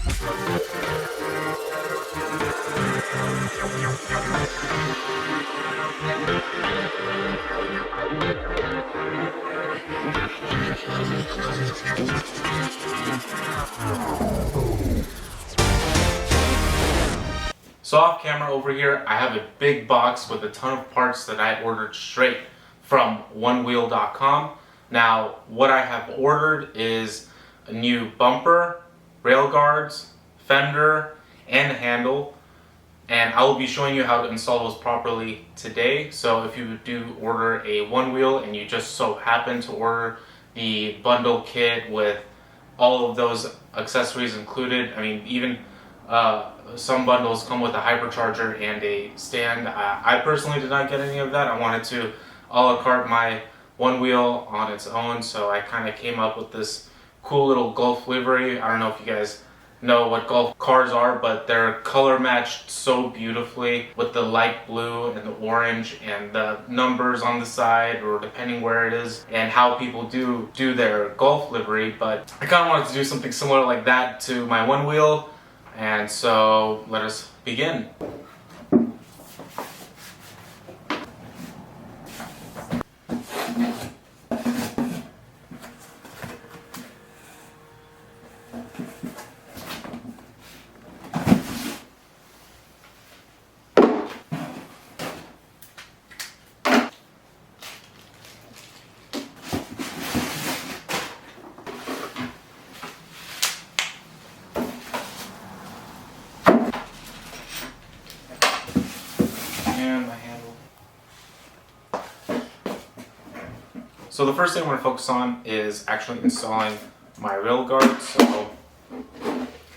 So off camera over here, I have a big box with a ton of parts that I ordered straight from onewheel.com. Now, what I have ordered is a new bumper, rail guards, fender, and a handle. And I will be showing you how to install those properly today. So if you do order a one wheel and you just so happen to order the bundle kit with all of those accessories included, I mean, even some bundles come with a hypercharger and a stand. I personally did not get any of that. I wanted to a la carte my one wheel on its own, so I kind of came up with this cool little Golf livery. I don't know if you guys know what Golf cars are, but they're color matched so beautifully with the light blue and the orange and the numbers on the side, or depending where it is and how people do their Golf livery. But I kind of wanted to do something similar like that to my one wheel, and so let us begin. And my handle. So the first thing I'm going to focus on is actually installing my rail guard. So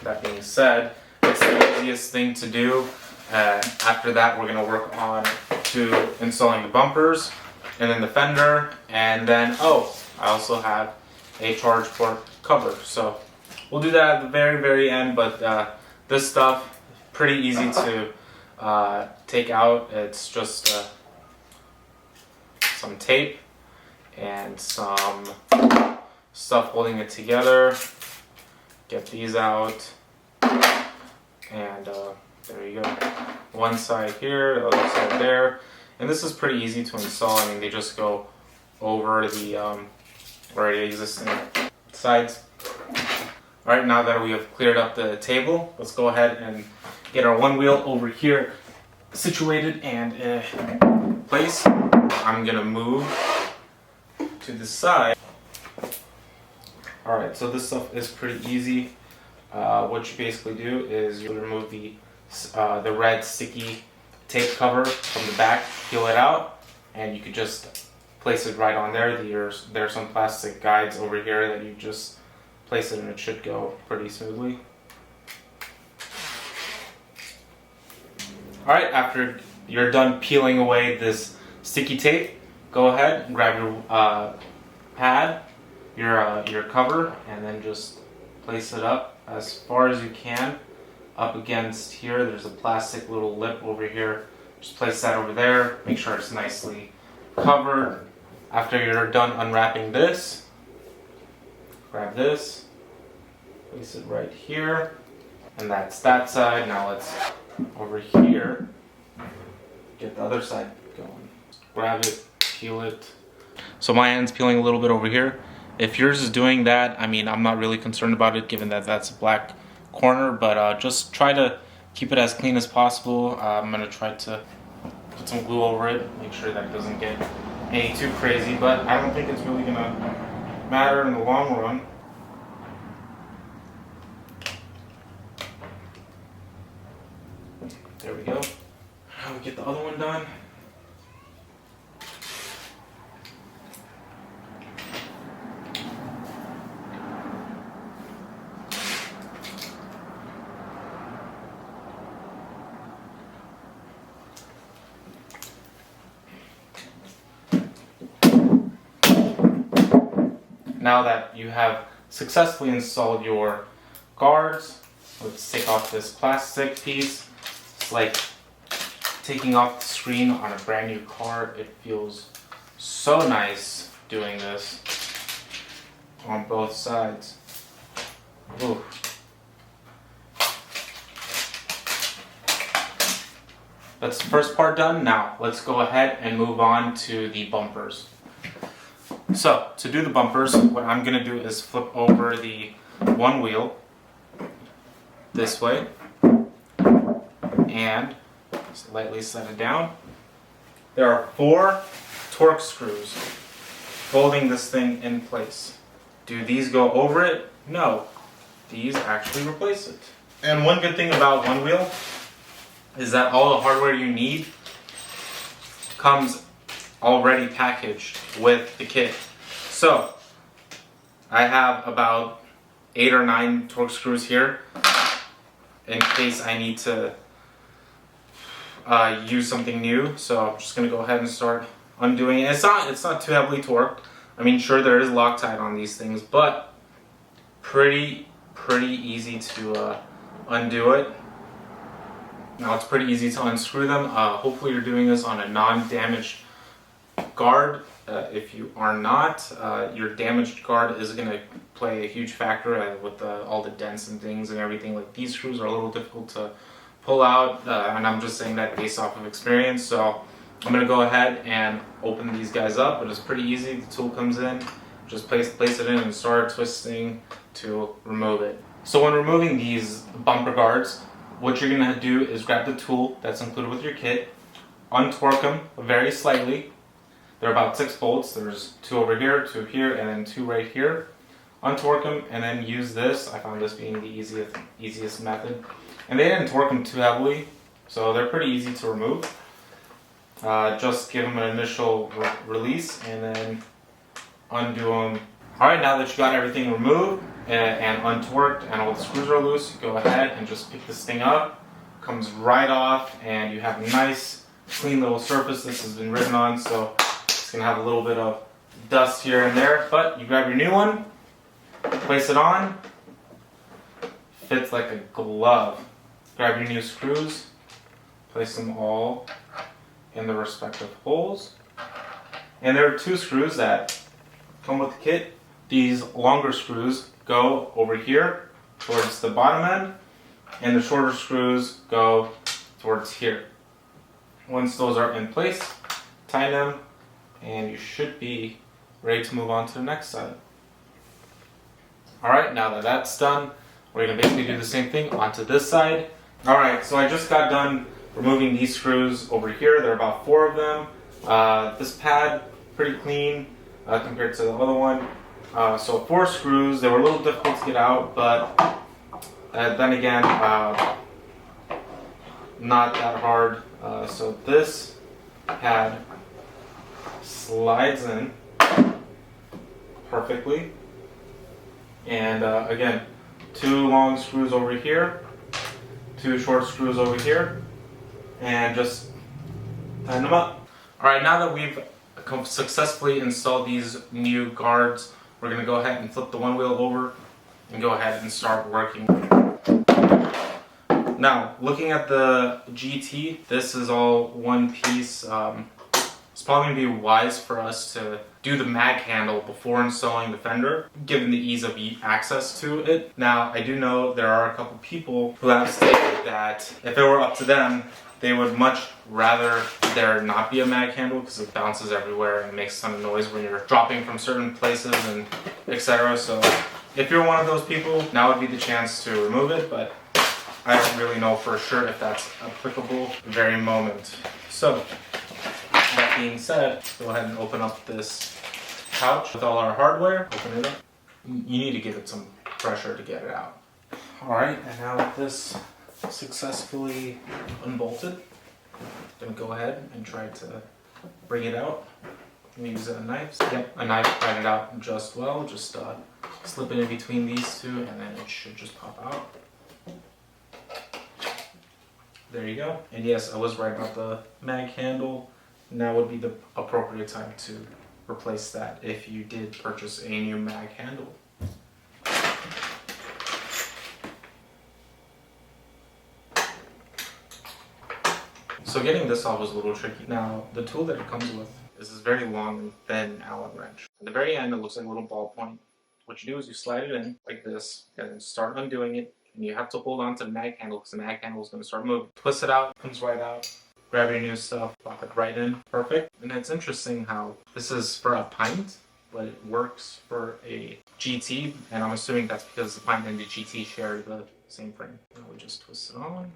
that being said, it's the easiest thing to do. After that, we're going to work on to installing the bumpers and then the fender, and then I also have a charge port cover. So we'll do that at the very end, but this stuff pretty easy to take out. It's just some tape and some stuff holding it together. Get these out, and there you go. One side here, the other side there, and this is pretty easy to install. I mean, they just go over the already existing sides. All right, now that we have cleared up the table, let's go ahead and get our one wheel over here situated and in place. I'm gonna move to the side. All right, so this stuff is pretty easy. What you basically do is you remove the red sticky tape cover from the back, peel it out, and you could just place it right on there. There's some plastic guides over here that you just place it and it should go pretty smoothly. Alright, after you're done peeling away this sticky tape, go ahead and grab your pad, your cover, and then just place it up as far as you can up against here. There's a plastic little lip over here. Just place that over there, make sure it's nicely covered. After you're done unwrapping this, grab this, place it right here, and that's that side. Now let's over here get the other side going. Grab it, peel it. So my hand's peeling a little bit over here. If yours is doing that, I mean, I'm not really concerned about it given that that's a black corner, but just try to keep it as clean as possible. I'm gonna try to put some glue over it, make sure that it doesn't get any too crazy, but I don't think it's really gonna matter in the long run. There we go. Now we get the other one done. Now that you have successfully installed your guards, let's take off this plastic piece. It's like taking off the screen on a brand new car. It feels so nice doing this on both sides. Ooh. that's the first part done. Now let's go ahead and move on to the bumpers. So to do the bumpers, what I'm going to do is flip over the one wheel this way and slightly set it down. There are 4 Torx screws holding this thing in place. Do these go over it? No. These actually replace it. And one good thing about one wheel is that all the hardware you need comes already packaged with the kit. So I have about 8 or 9 Torx screws here in case I need to use something new. So I'm just gonna go ahead and start undoing it. It's not too heavily torqued. I mean, sure, there is Loctite on these things, but pretty easy to undo it. Now it's pretty easy to unscrew them. Hopefully you're doing this on a non-damaged guard. If you are not, your damaged guard is going to play a huge factor with all the dents and things and everything. Like, these screws are a little difficult to pull out, and I'm just saying that based off of experience. So I'm going to go ahead and open these guys up, but it's pretty easy. The tool comes in, just place it in and start twisting to remove it. So when removing these bumper guards, what you're going to do is grab the tool that's included with your kit, untorque them very slightly. They're about 6 bolts. There's 2 over here, 2 here, and then 2 right here. Untorque them and then use this. I found this being the easiest method. And they didn't torque them too heavily, so they're pretty easy to remove. Just give them an initial release and then undo them. Alright, now that you got everything removed and untorqued and all the screws are loose, go ahead and just pick this thing up. Comes right off and you have a nice clean little surface this has been written on, so it's going to have a little bit of dust here and there, but you grab your new one, place it on, fits like a glove. Grab your new screws, place them all in the respective holes. And there are 2 screws that come with the kit. These longer screws go over here towards the bottom end, and the shorter screws go towards here. Once those are in place, tighten them, and you should be ready to move on to the next side. Alright, now that that's done, we're going to basically do the same thing onto this side. Alright, so I just got done removing these screws over here. There are about 4 of them. This pad, pretty clean compared to the other one. So 4 screws. They were a little difficult to get out, but then again, not that hard. So this pad slides in perfectly. And again, 2 long screws over here, 2 short screws over here, and just tighten them up. Alright, now that we've successfully installed these new guards, we're going to go ahead and flip the one wheel over and go ahead and start working. Now, looking at the GT, this is all one piece. It's probably going to be wise for us to do the mag handle before installing the fender, given the ease of access to it. Now, I do know there are a couple people who have stated that if it were up to them, they would much rather there not be a mag handle because it bounces everywhere and makes a ton of noise when you're dropping from certain places and etc. So if you're one of those people, now would be the chance to remove it, but I don't really know for sure if that's applicable at the very moment. So that being said, go ahead and open up this pouch with all our hardware. Open it up. You need to give it some pressure to get it out. Alright, and now with this successfully unbolted, I'm going to go ahead and try to bring it out. Use a knife. Yep, a knife pried it out just well. Just slip it in between these two and then it should just pop out. There you go. And yes, I was right about the mag handle. Now would be the appropriate time to replace that if you did purchase a new mag handle. So getting this off was a little tricky. Now, the tool that it comes with is this very long and thin Allen wrench. At the very end, it looks like a little ball point. What you do is you slide it in like this, and then start undoing it. And you have to hold on to the mag handle because the mag handle is going to start moving. Twist it out, comes right out. grab your new stuff, pop it right in, perfect. And it's interesting how this is for a pint, but it works for a GT, and I'm assuming that's because the pint and the GT share the same frame. Now we just twist it on.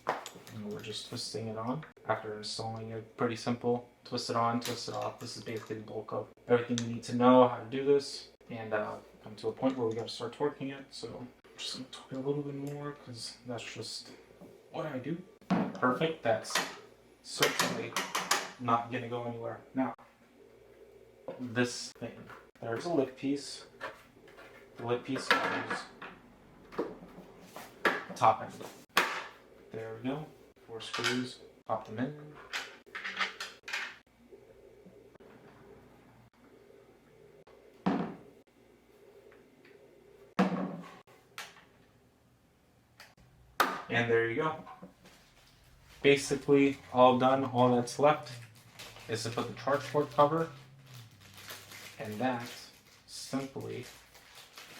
And we're just twisting it on. After installing it, pretty simple. Twist it on, twist it off. This is basically the bulk of everything you need to know how to do this. And come to a point where we gotta start torquing it. So I'm just gonna torque it a little bit more because that's just what I do. Perfect. That's certainly not gonna go anywhere. Now, this thing. There's a lip piece. The lip piece goes top end. There we go. 4 screws. Pop them in. And there you go. Basically all done. All that's left is to put the charge port cover, and that simply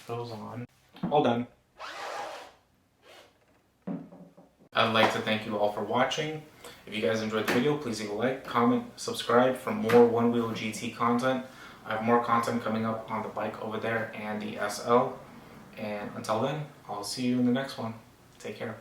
goes on. All done. I'd like to thank you all for watching. If you guys enjoyed the video, please leave a like, comment, subscribe for more One Wheel GT content. I have more content coming up on the bike over there and the SL. And until then, I'll see you in the next one. Take care.